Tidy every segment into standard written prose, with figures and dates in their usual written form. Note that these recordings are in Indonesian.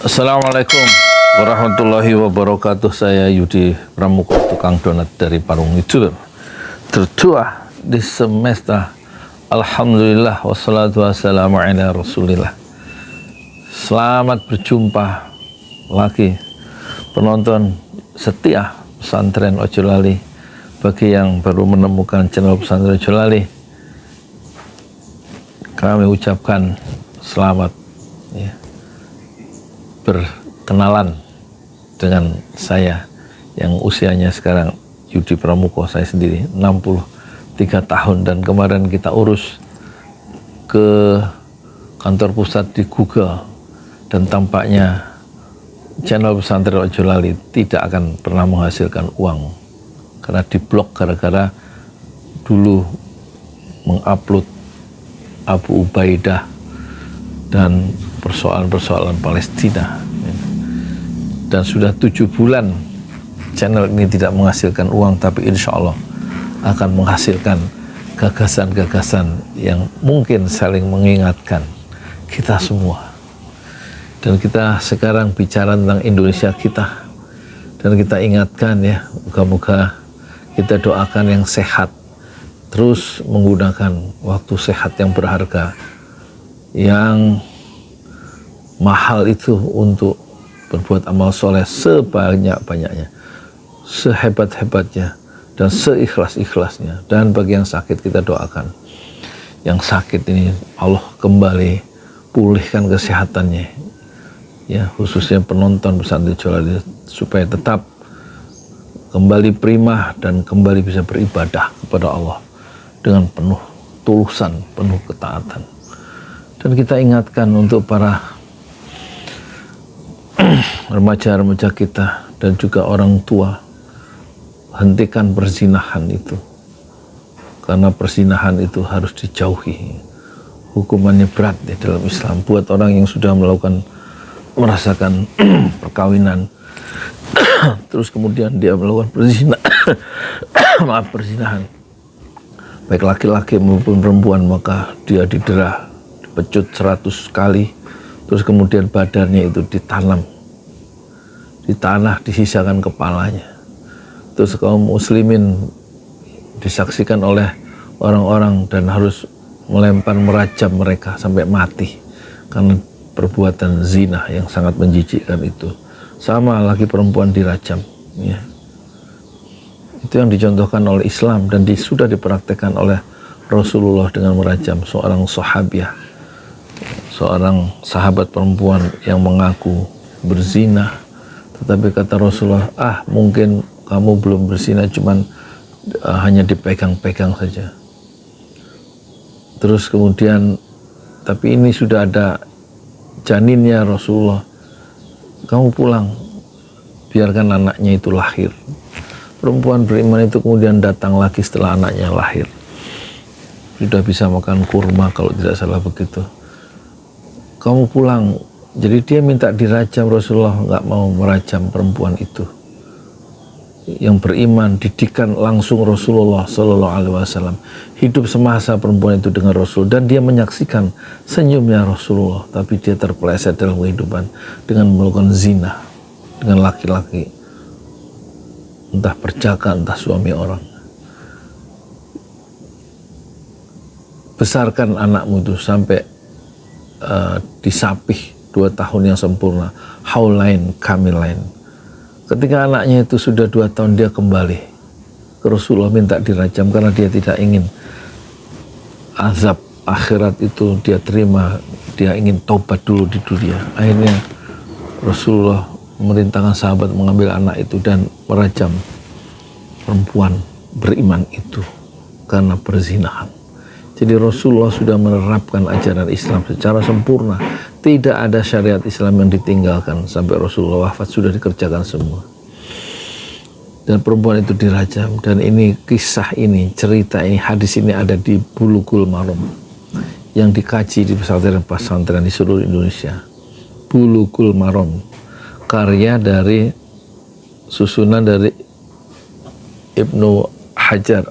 Assalamualaikum warahmatullahi wabarakatuh. Saya Yudi Pramuko, tukang donat dari Parung Idul. Tertua di semesta. Alhamdulillah wassalatu wassalamu ala rasulillah. Selamat berjumpa lagi penonton setia pesantren Ojo Lali. Bagi yang baru menemukan channel pesantren Ojo Lali, kami ucapkan selamat ya, berkenalan dengan saya yang usianya sekarang Yudi Pramuko, saya sendiri 63 tahun, dan kemarin kita urus ke kantor pusat di Google, dan tampaknya channel pesantren Ojo Lali tidak akan pernah menghasilkan uang karena diblok gara-gara dulu mengupload Abu Ubaidah dan persoalan-persoalan Palestina, dan sudah 7 bulan channel ini tidak menghasilkan uang, tapi insya Allah akan menghasilkan gagasan-gagasan yang mungkin saling mengingatkan kita semua. Dan kita sekarang bicara tentang Indonesia kita, dan kita ingatkan ya, moga-moga kita doakan yang sehat, terus menggunakan waktu sehat yang berharga, yang mahal itu untuk berbuat amal soleh sebanyak-banyaknya, sehebat-hebatnya, dan seikhlas-ikhlasnya. Dan bagi yang sakit, kita doakan yang sakit ini Allah kembali pulihkan kesehatannya ya, khususnya penonton pesantren Ojo Lali, supaya tetap kembali prima dan kembali bisa beribadah kepada Allah dengan penuh tulusan, penuh ketaatan. Dan kita ingatkan untuk para remaja-remaja kita dan juga orang tua, hentikan perzinahan itu, karena perzinahan itu harus dijauhi. Hukumannya berat di dalam Islam buat orang yang sudah merasakan perkawinan terus kemudian dia melakukan perzinahan, baik laki-laki maupun perempuan, maka dia didera, dipecut 100 kali, terus kemudian badannya itu ditanam di tanah, disisakan kepalanya, terus kaum muslimin disaksikan oleh orang-orang dan harus merajam mereka sampai mati karena perbuatan zina yang sangat menjijikkan itu. Sama lagi perempuan dirajam ya. Itu yang dicontohkan oleh Islam dan sudah dipraktekkan oleh Rasulullah dengan merajam seorang sahabiah, seorang sahabat perempuan yang mengaku berzina, tetapi kata Rasulullah, mungkin kamu belum berzina, cuman hanya dipegang-pegang saja. Terus kemudian, tapi ini sudah ada janinnya Rasulullah, kamu pulang, biarkan anaknya itu lahir. Perempuan beriman itu kemudian datang lagi setelah anaknya lahir, sudah bisa makan kurma kalau tidak salah begitu. Kamu pulang, jadi dia minta dirajam, Rasulullah nggak mau merajam perempuan itu. Yang beriman didikan langsung Rasulullah Sallallahu Alaihi Wasallam, hidup semasa perempuan itu dengan Rasul, dan dia menyaksikan senyumnya Rasulullah, tapi dia terpeleset dalam kehidupan dengan melakukan zina dengan laki-laki, entah perjaka entah suami orang. Besarkan anakmu itu sampai disapih 2 tahun yang sempurna, haulain kamilain. Ketika anaknya itu sudah 2 tahun, dia kembali ke Rasulullah minta dirajam karena dia tidak ingin azab akhirat itu dia terima, dia ingin taubat dulu di dunia. Akhirnya Rasulullah memerintahkan sahabat mengambil anak itu dan merajam perempuan beriman itu karena perzinahan. Jadi Rasulullah sudah menerapkan ajaran Islam secara sempurna. Tidak ada syariat Islam yang ditinggalkan sampai Rasulullah wafat, sudah dikerjakan semua. Dan perempuan itu dirajam. Dan ini kisah ini, cerita ini, hadis ini ada di Bulughul Maram yang dikaji di pesantren-pesantren di seluruh Indonesia. Bulughul Maram, karya dari susunan dari Ibnu Hajar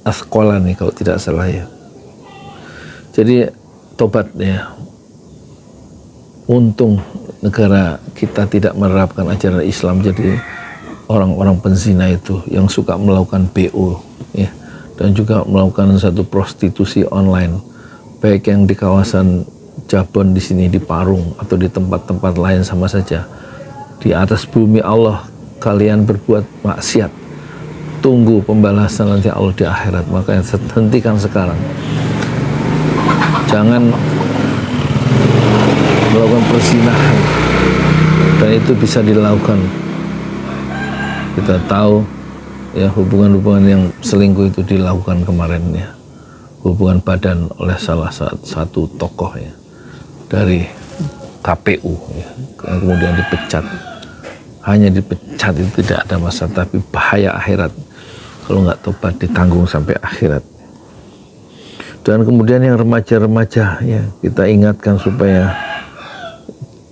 Asqalani kalau tidak salah ya. Jadi tobat ya, untung negara kita tidak menerapkan ajaran Islam, jadi orang-orang penzina itu yang suka melakukan BO ya, dan juga melakukan satu prostitusi online, baik yang di kawasan Jabon di sini, di Parung, atau di tempat-tempat lain sama saja. Di atas bumi Allah kalian berbuat maksiat, tunggu pembalasan nanti Allah di akhirat. Makanya hentikan sekarang, jangan melakukan perzinahan, dan itu bisa dilakukan. Kita tahu ya, hubungan-hubungan yang selingkuh itu dilakukan kemarin ya, hubungan badan oleh salah satu tokoh ya dari KPU ya, yang kemudian dipecat. Hanya dipecat itu tidak ada masalah, tapi bahaya akhirat kalau nggak tobat, ditanggung sampai akhirat. Dan kemudian yang remaja-remaja ya, kita ingatkan supaya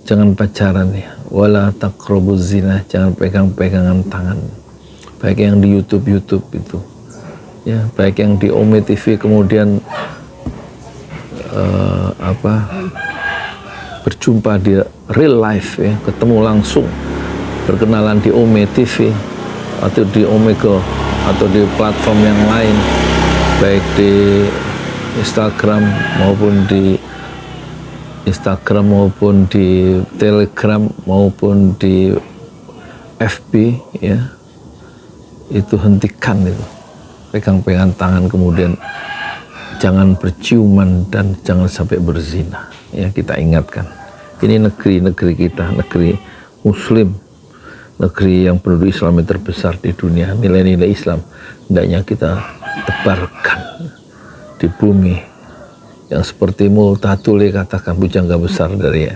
jangan pacaran ya, wala taqrabuz zina, jangan pegang-pegangan tangan, baik yang di YouTube itu ya, baik yang di Ome TV, kemudian berjumpa di real life ya, ketemu langsung, berkenalan di Ome TV atau di Omega atau di platform yang lain, baik di Instagram maupun di Telegram maupun di FB ya, itu hentikan itu, pegang-pegang tangan, kemudian jangan berciuman dan jangan sampai berzina ya. Kita ingatkan, ini negeri kita, negeri Muslim, negeri yang penduduk Islam yang terbesar di dunia. Nilai-nilai Islam hendaknya kita tebarkan di bumi, yang seperti Multatuli katakan, pujangga besar dari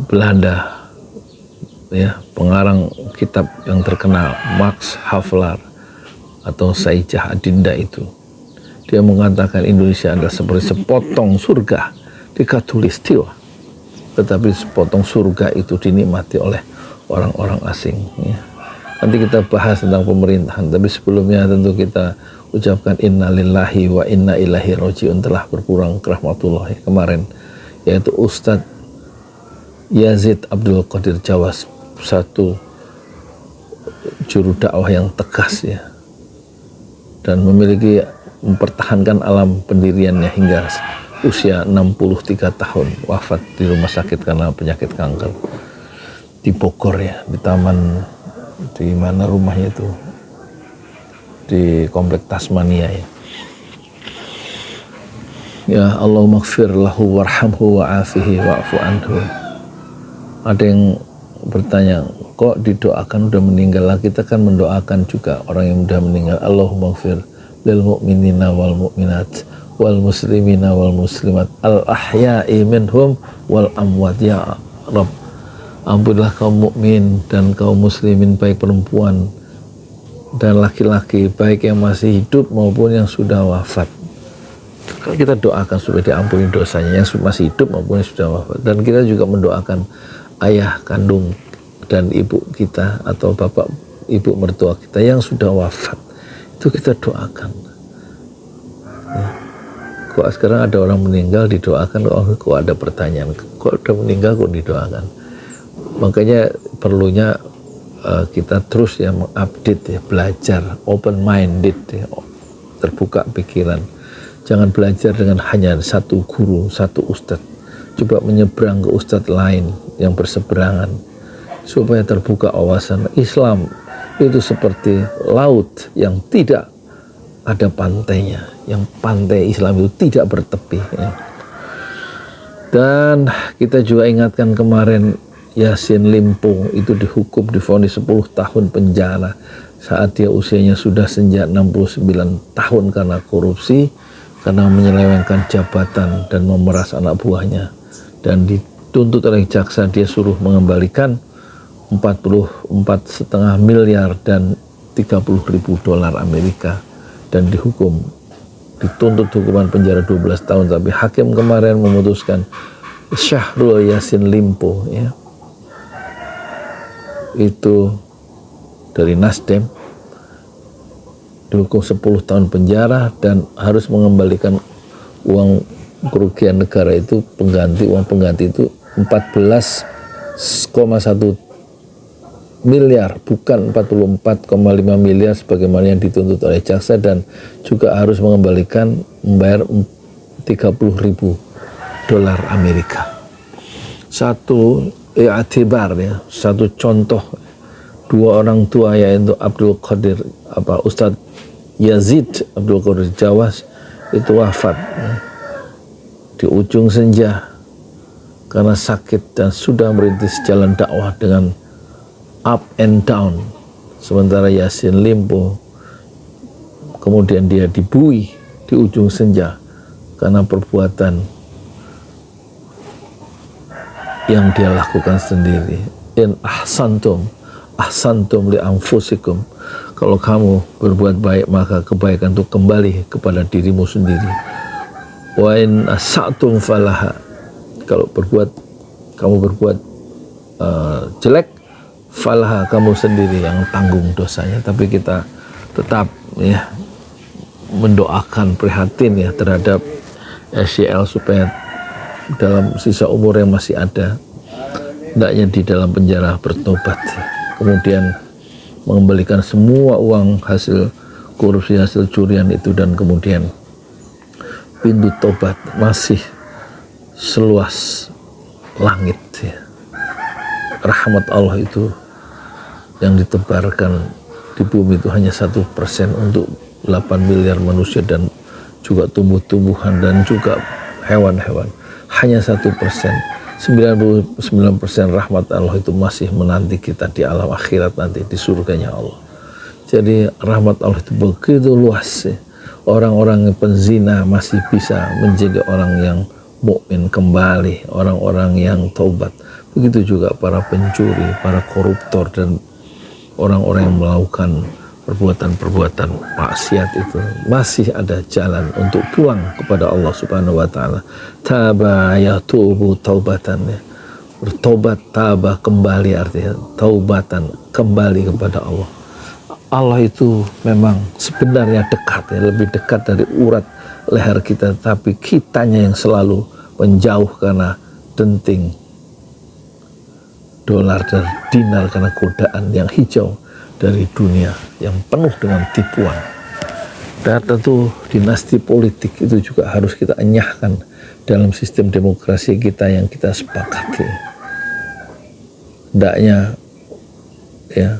Belanda ya, pengarang kitab yang terkenal Max Havelaar atau Saijah Adinda itu, dia mengatakan Indonesia adalah seperti sepotong surga di Katulistiwa, tetapi sepotong surga itu dinikmati oleh orang-orang asing ya. Nanti kita bahas tentang pemerintahan, tapi sebelumnya tentu kita ucapkan innalillahi wa inna ilaihi rajiun, telah berpulang ke rahmatullah kemarin, yaitu Ustadz Yazid Abdul Qadir Jawas, satu juru dakwah yang tegas ya, dan mempertahankan alam pendiriannya hingga usia 63 tahun, wafat di rumah sakit karena penyakit kanker di Bogor ya, di taman, di mana rumahnya itu, di komplek Tasmania ya. Ya Allah maghfir lahu warhamhu wa'afihi wa'fu anhu. Ada yang bertanya, kok didoakan udah meninggal? Kita kan mendoakan juga orang yang udah meninggal. Allahumma maghfir lil mu'minina wal mu'minat wal muslimina wal muslimat al ahya'i minhum wal amwat. Ya Rabb, ampunilah kaum mukmin dan kaum muslimin, baik perempuan dan laki-laki, baik yang masih hidup maupun yang sudah wafat. Kita doakan supaya diampuni dosanya yang masih hidup maupun yang sudah wafat. Dan kita juga mendoakan ayah kandung dan ibu kita atau bapak ibu mertua kita yang sudah wafat, itu kita doakan ya. Kok sekarang ada orang meninggal didoakan, kok ada pertanyaan, kok udah meninggal kok didoakan? Makanya perlunya kita terus ya mengupdate ya, belajar, open minded ya, terbuka pikiran. Jangan belajar dengan hanya satu guru, satu ustadz. Coba menyeberang ke ustadz lain yang berseberangan, supaya terbuka wawasan. Islam itu seperti laut yang tidak ada pantainya, yang pantai Islam itu tidak bertepi ya. Dan kita juga ingatkan kemarin, Yassin Limpo itu dihukum, divonis 10 tahun penjara saat dia usianya sudah senja 69 tahun karena korupsi, karena menyelewengkan jabatan dan memeras anak buahnya. Dan dituntut oleh jaksa, dia suruh mengembalikan 44,5 miliar dan 30.000 dolar Amerika, dan dihukum, dituntut hukuman penjara 12 tahun. Tapi hakim kemarin memutuskan Syahrul Yassin Limpo ya, itu dari Nasdem, dihukum 10 tahun penjara dan harus mengembalikan uang kerugian negara itu uang pengganti itu 14,1 miliar, bukan 44,5 miliar sebagaimana yang dituntut oleh jaksa, dan juga harus membayar 30.000 dolar Amerika. Satu i'tibar ya, satu contoh, dua orang tua yaitu Abdul Qadir Ustadz Yazid Abdul Qadir Jawas itu wafat di ujung senja karena sakit dan sudah merintis jalan dakwah dengan up and down, sementara Yasin Limpo kemudian dia dibuih di ujung senja karena perbuatan yang dia lakukan sendiri. In ahsantum li anfusikum, kalau kamu berbuat baik maka kebaikan itu kembali kepada dirimu sendiri. Wa in asa'tum falaha, kalau kamu berbuat jelek, falaha, kamu sendiri yang tanggung dosanya. Tapi kita tetap ya mendoakan, prihatin ya terhadap SYL supaya dalam sisa umur yang masih ada hendaknya di dalam penjara bertobat, kemudian mengembalikan semua uang hasil korupsi, hasil curian itu, dan kemudian pintu tobat masih seluas langit ya. Rahmat Allah itu yang ditebarkan di bumi itu hanya 1% untuk 8 miliar manusia dan juga tumbuh-tumbuhan dan juga hewan-hewan. Hanya 1%. 99% rahmat Allah itu masih menanti kita di alam akhirat nanti, di surganya Allah. Jadi rahmat Allah itu begitu luas ya. Orang-orang yang penzina masih bisa menjadi orang yang mukmin kembali, orang-orang yang taubat. Begitu juga para pencuri, para koruptor, dan orang-orang yang melakukan perbuatan-perbuatan maksiat itu masih ada jalan untuk pulang kepada Allah Subhanahu wa taala. Taba yatubu taubatan ya. Bertobat, taba kembali, artinya taubatan, kembali kepada Allah. Allah itu memang sebenarnya dekat ya, lebih dekat dari urat leher kita, tapi kitanya yang selalu menjauh karena denting dolar dan dinar, karena godaan yang hijau dari dunia yang penuh dengan tipuan. Dan tentu dinasti politik itu juga harus kita enyahkan dalam sistem demokrasi kita yang kita sepakati. Hendaknya ya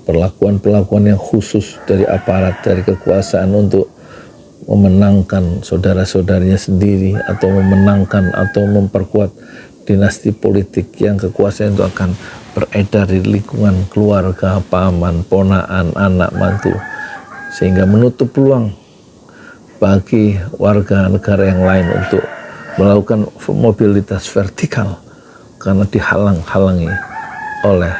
perlakuan-perlakuan yang khusus dari aparat, dari kekuasaan untuk memenangkan saudara-saudaranya sendiri, atau memenangkan atau memperkuat dinasti politik yang kekuasaan itu akan beredar di lingkungan keluarga, paman, ponaan, anak, mantu, sehingga menutup peluang bagi warga negara yang lain untuk melakukan mobilitas vertikal karena dihalang-halangi oleh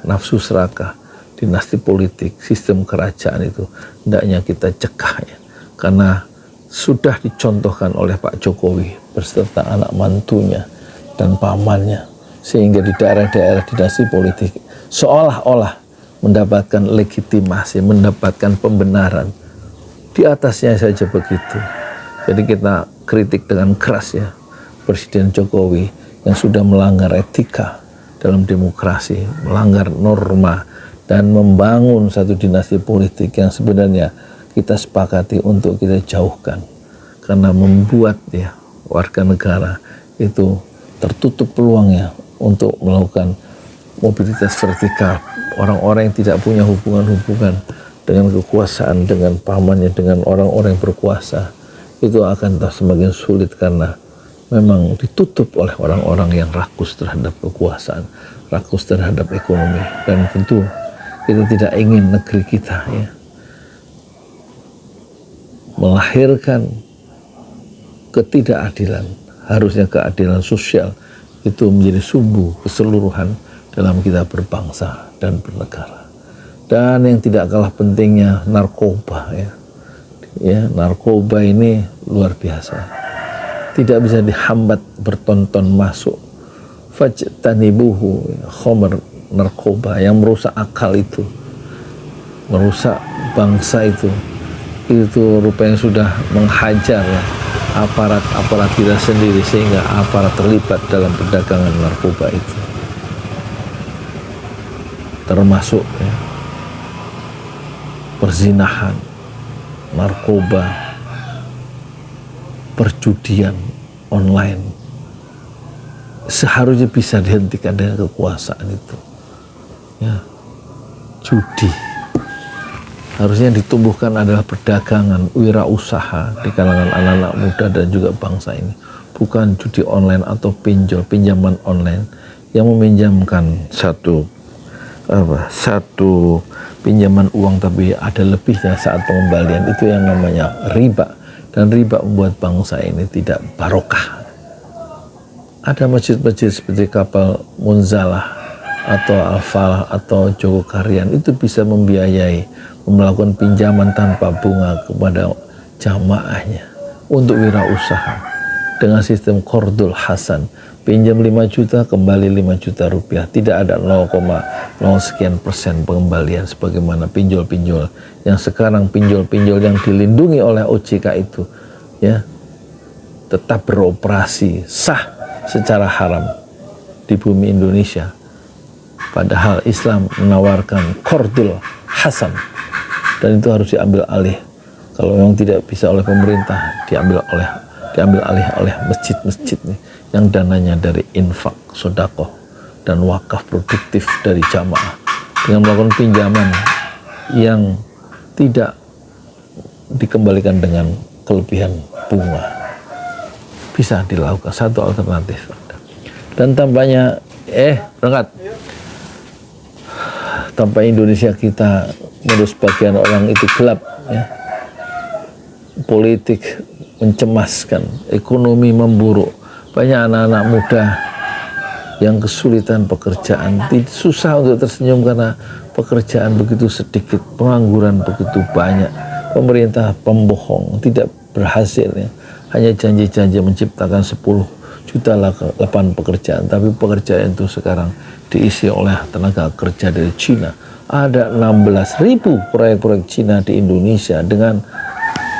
nafsu serakah dinasti politik, sistem kerajaan itu. Hendaknya kita cegah ya, karena sudah dicontohkan oleh Pak Jokowi beserta anak mantunya dan pamannya, sehingga di daerah-daerah dinasti politik seolah-olah mendapatkan legitimasi, mendapatkan pembenaran. Di atasnya saja begitu. Jadi kita kritik dengan keras ya Presiden Jokowi yang sudah melanggar etika dalam demokrasi, melanggar norma, dan membangun satu dinasti politik yang sebenarnya kita sepakati untuk kita jauhkan, karena membuat ya warga negara itu tertutup peluangnya untuk melakukan mobilitas vertikal. Orang-orang yang tidak punya hubungan-hubungan dengan kekuasaan, dengan pamannya, dengan orang-orang yang berkuasa, itu akan semakin sulit karena memang ditutup oleh orang-orang yang rakus terhadap kekuasaan, rakus terhadap ekonomi. Dan tentu kita tidak ingin negeri kita ya melahirkan ketidakadilan. Harusnya keadilan sosial itu menjadi sumbu keseluruhan dalam kita berbangsa dan bernegara. Dan yang tidak kalah pentingnya narkoba ya, narkoba ini luar biasa, tidak bisa dihambat bertonton masuk. Fajtanibuhu, khomer, narkoba yang merusak akal itu, merusak bangsa itu rupanya sudah menghajar ya aparat kita sendiri, sehingga aparat terlibat dalam perdagangan narkoba itu, termasuk ya, perzinahan, narkoba, perjudian online, seharusnya bisa dihentikan dengan kekuasaan itu ya. Judi harusnya ditumbuhkan adalah perdagangan, wirausaha di kalangan anak-anak muda dan juga bangsa ini, bukan judi online atau pinjaman online yang meminjamkan satu pinjaman uang tapi ada lebihnya saat pengembalian. Itu yang namanya riba, dan riba membuat bangsa ini tidak barokah. Ada masjid-masjid seperti Kapal Munzalah atau Al-Falah atau Jogokarian itu bisa membiayai, melakukan pinjaman tanpa bunga kepada jamaahnya untuk wirausaha dengan sistem qardul hasan, pinjam 5 juta kembali 5 juta rupiah, tidak ada 0,0 sekian persen pengembalian sebagaimana pinjol-pinjol yang sekarang, pinjol-pinjol yang dilindungi oleh OJK itu ya tetap beroperasi sah secara haram di bumi Indonesia, padahal Islam menawarkan qardul hasan, dan itu harus diambil alih. Kalau memang tidak bisa oleh pemerintah, diambil alih oleh masjid-masjid nih, yang dananya dari infak, sodakoh, dan wakaf produktif dari jamaah, dengan melakukan pinjaman yang tidak dikembalikan dengan kelebihan bunga. Bisa dilakukan satu alternatif. Dan tampaknya tanpa Indonesia kita menurut sebagian orang itu gelap ya. Politik mencemaskan, ekonomi memburuk, banyak anak-anak muda yang kesulitan pekerjaan, susah untuk tersenyum karena pekerjaan begitu sedikit, pengangguran begitu banyak, pemerintah pembohong, tidak berhasil ya. Hanya janji-janji menciptakan 10 juta lapangan pekerjaan, tapi pekerjaan itu sekarang diisi oleh tenaga kerja dari Cina. Ada 16.000 proyek-proyek Cina di Indonesia dengan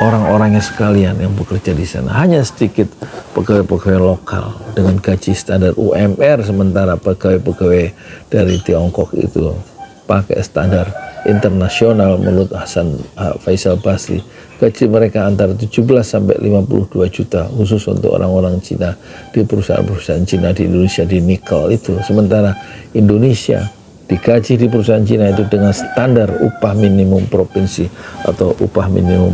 orang-orangnya sekalian yang bekerja di sana. Hanya sedikit pegawai-pegawai lokal dengan gaji standar UMR, sementara pegawai-pegawai dari Tiongkok itu pakai standar internasional. Menurut Hasan Faisal Basri, gaji mereka antara 17 sampai 52 juta khusus untuk orang-orang Cina di perusahaan-perusahaan Cina di Indonesia di nikel itu. Sementara Indonesia digaji di perusahaan Cina itu dengan standar upah minimum provinsi atau upah minimum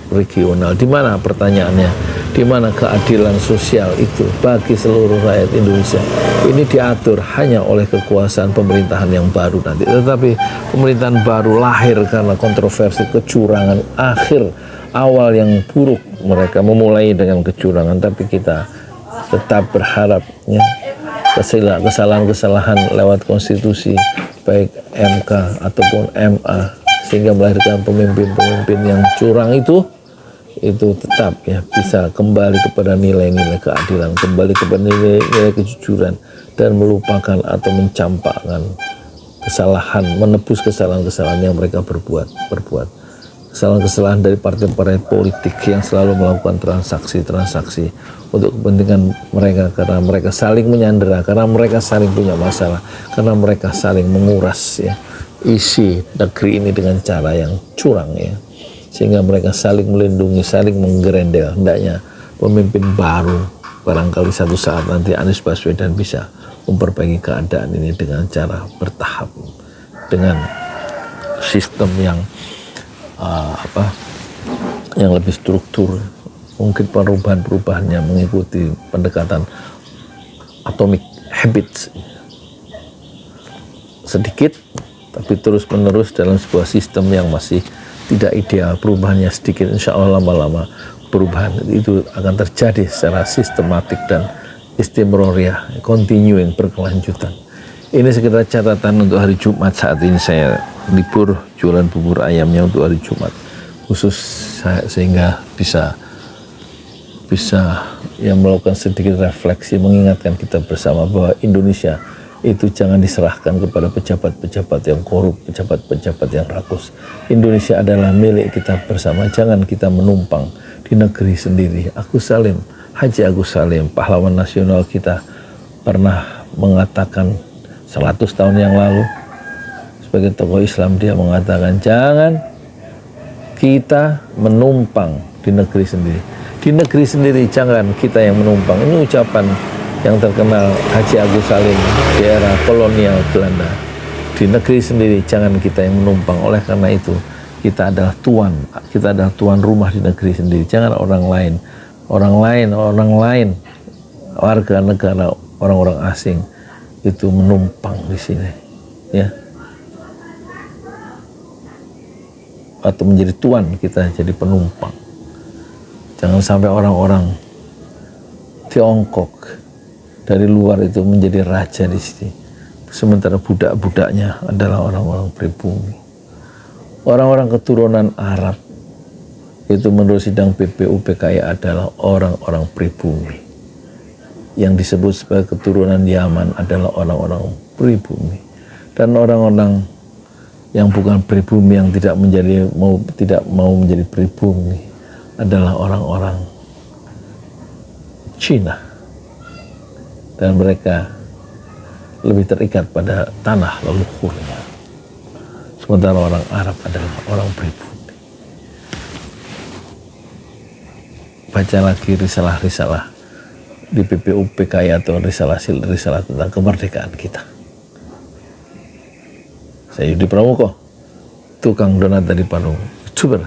regional. Di mana pertanyaannya? Di mana keadilan sosial itu bagi seluruh rakyat Indonesia? Ini diatur hanya oleh kekuasaan pemerintahan yang baru nanti. Tetapi pemerintahan baru lahir karena kontroversi kecurangan, awal yang buruk, mereka memulai dengan kecurangan, tapi kita tetap berharap ya, kesalahan-kesalahan lewat konstitusi baik MK ataupun MA sehingga melahirkan pemimpin-pemimpin yang curang itu tetap ya bisa kembali kepada nilai-nilai keadilan, kembali kepada nilai-nilai kejujuran, dan melupakan atau mencampakkan kesalahan, menebus kesalahan-kesalahan yang mereka berbuat. Kesalahan-kesalahan dari partai-partai politik yang selalu melakukan transaksi untuk kepentingan mereka, karena mereka saling menyandera, karena mereka saling punya masalah, karena mereka saling menguras ya isi negeri ini dengan cara yang curang ya, sehingga mereka saling melindungi, saling menggerendel. Hendaknya pemimpin baru barangkali satu saat nanti Anies Baswedan bisa memperbaiki keadaan ini dengan cara bertahap, dengan sistem yang yang lebih struktur. Mungkin perubahan-perubahannya mengikuti pendekatan atomic habits, sedikit tapi terus menerus dalam sebuah sistem yang masih tidak ideal. Perubahannya sedikit, insya Allah lama-lama perubahan itu akan terjadi secara sistematik dan istimroriyah, continuing, berkelanjutan. Ini sekedar catatan untuk hari Jumat. Saat ini saya libur jualan bubur ayamnya untuk hari Jumat khusus sehingga bisa yang melakukan sedikit refleksi, mengingatkan kita bersama bahwa Indonesia itu jangan diserahkan kepada pejabat-pejabat yang korup, pejabat-pejabat yang rakus. Indonesia adalah milik kita bersama, jangan kita menumpang di negeri sendiri. Agus Salim, Haji Agus Salim, pahlawan nasional kita, pernah mengatakan 100 tahun yang lalu, sebagai tokoh Islam, dia mengatakan jangan kita menumpang di negeri sendiri. Di negeri sendiri jangan kita yang menumpang. Ini ucapan yang terkenal Haji Agus Salim di era kolonial Belanda. Di negeri sendiri jangan kita yang menumpang. Oleh karena itu kita adalah tuan rumah di negeri sendiri. Jangan orang lain, warga negara, orang-orang asing itu menumpang di sini, ya, atau menjadi tuan, kita jadi penumpang. Jangan sampai orang-orang Tiongkok dari luar itu menjadi raja di sini, sementara budak-budaknya adalah orang-orang pribumi. Orang-orang keturunan Arab itu menurut sidang BPUPKI adalah orang-orang pribumi. Yang disebut sebagai keturunan Yaman adalah orang-orang pribumi. Dan orang-orang yang bukan pribumi, yang tidak mau menjadi pribumi, adalah orang-orang Cina. Dan mereka lebih terikat pada tanah leluhurnya. Sementara orang Arab adalah orang pribumi. Baca lagi risalah-risalah di BPUPKI atau risalah tentang kemerdekaan kita. Saya Yudi Pramoko, tukang donat dari Bandung, YouTuber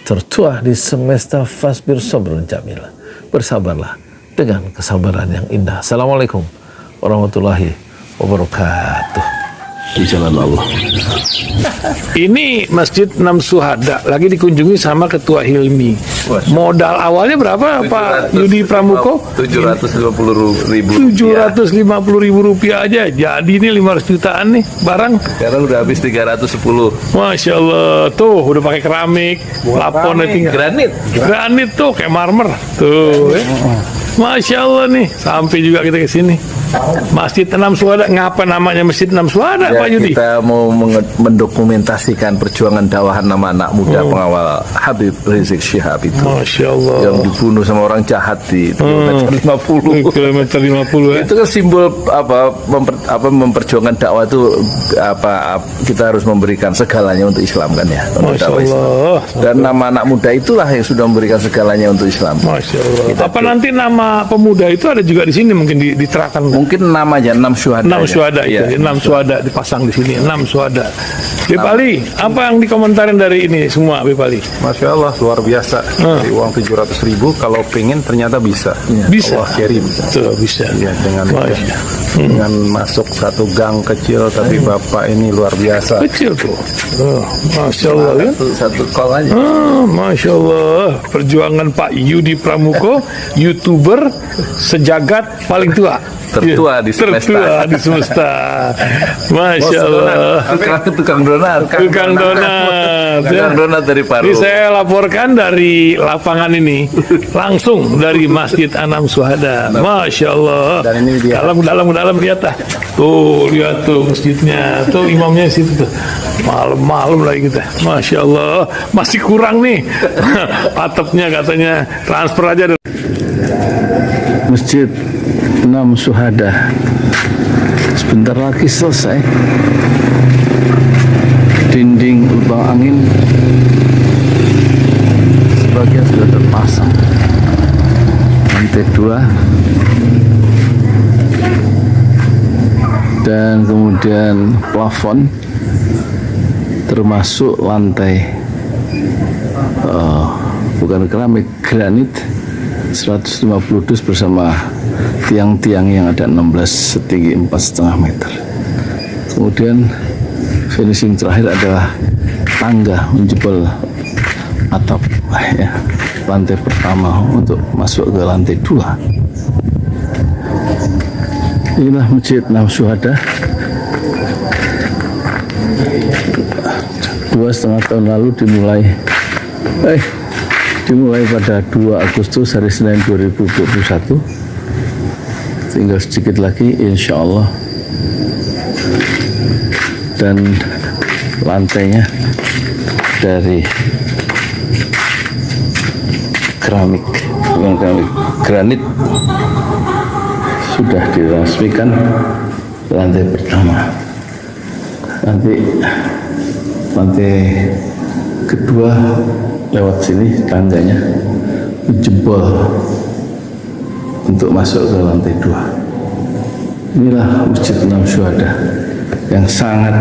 tertua di semesta Fasbir Sabrun Jamila. Bersabarlah dengan kesabaran yang indah. Assalamualaikum warahmatullahi wabarakatuh. Di jalan Allah. Ini Masjid Enam Syuhada lagi dikunjungi sama Ketua Hilmi. Modal awalnya berapa Pak Yudi Pramuko? 750.000. 750.000 rupiah aja. Jadi ini 500 jutaan nih barang. Sekarang udah habis 310. Masya Allah, tuh udah pakai keramik, plafonnya tinggal. Granit tuh kayak marmer. Tuh, Masya Allah nih, sampai juga kita ke sini. Masjid Enam Syuhada, ngapa namanya Masjid Enam Syuhada, Ya, Pak Yudi? kita mau mendokumentasikan perjuangan dakwah nama anak muda pengawal Habib Rizik Syihab itu. Masya Allah. Yang dibunuh sama orang jahat di kilometer 50. Kilometer 50 ya. Itu kan simbol memperjuangkan dakwah itu kita harus memberikan segalanya untuk Islam kan ya. Untuk Masya dakwah Islam. Allah. Dan nama anak muda itulah yang sudah memberikan segalanya untuk Islam. Masya Allah. Apa nanti nama pemuda itu ada juga di sini mungkin diterangkan? Mungkin namanya 6 syuhada. 6 syuhada itu, Ya. 6 syuhada dipasang di sini, 6 syuhada. Bipali, apa yang dikomentarin dari ini semua, Bipali? Masya Allah, luar biasa. Dari uang 700.000, kalau pengen ternyata bisa. Bisa. Allah kirim. Tuh, bisa. Ya, dengan masuk satu gang kecil, tapi Bapak ini luar biasa. Kecil tuh. Oh, Masya Allah ya. Satu call aja. Masya Allah. Perjuangan Pak Yudi Pramuko, YouTuber sejagat paling tua. Tertua di semesta. Tertua di semesta. Masya Allah. Tukang donat. Tukang donat. Tukang donat dari Paru. Ini saya laporkan dari lapangan ini, langsung dari Masjid Enam Syuhada. Masya Allah. Dan ini dia. Dalam lihat ah. Tuh lihat tuh masjidnya. Tuh imamnya di situ tuh. Malam-malam lagi kita. Masya Allah. Masih kurang nih. Atapnya katanya transfer aja. Masjid Enam Syuhada sebentar lagi selesai. Dinding lubang angin sebagian sudah terpasang, lantai 2, dan kemudian plafon termasuk lantai bukan keramik, granit 150 dus bersama tiang-tiang yang ada 16 setinggi 4,5 meter. Kemudian finishing terakhir adalah tangga menjebol atap ya, lantai pertama untuk masuk ke lantai 2. Inilah Masjid Enam Syuhada. 2,5 tahun lalu dimulai pada 2 Agustus hari Senin 2021. Tinggal sedikit lagi insya Allah, dan lantainya dari keramik, bukan keramik, granit sudah diresmikan lantai pertama. Lantai kedua lewat sini tangganya jebol untuk masuk ke lantai 2. Inilah Masjid 6 Syuhada yang sangat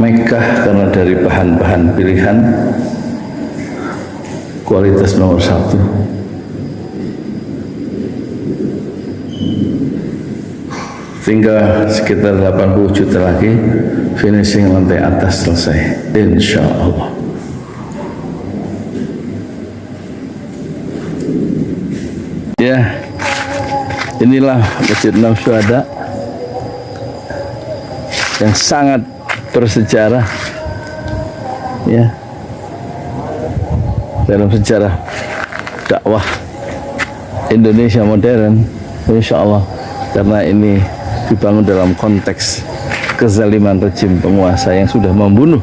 megah karena dari bahan-bahan pilihan kualitas nomor 1. Tinggal sekitar 80 juta lagi finishing lantai atas selesai, insya Allah. Ya, inilah Masjid 6 Syuhada yang sangat bersejarah, ya, dalam sejarah dakwah Indonesia modern, insya Allah, karena ini dibangun dalam konteks kezaliman rejim penguasa yang sudah membunuh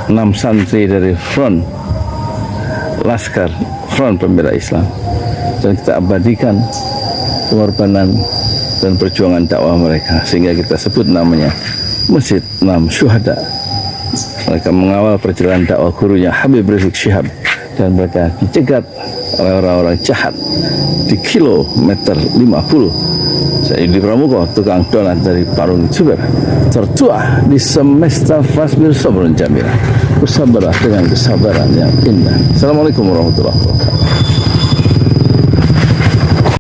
6 santri dari front pembela Islam, dan kita abadikan pengorbanan dan perjuangan dakwah mereka sehingga kita sebut namanya Masjid 6 Syuhada. Mereka mengawal perjalanan dakwah gurunya Habib Rizik Syihab, dan mereka dicegat oleh orang-orang jahat di kilometer 50. Saya Yudi Pramuko, tukang donat dari Parung Juber, tertua di semesta Fasbir Sabrun Jamila, bersabarlah dengan kesabaran yang indah. Assalamualaikum warahmatullahi wabarakatuh.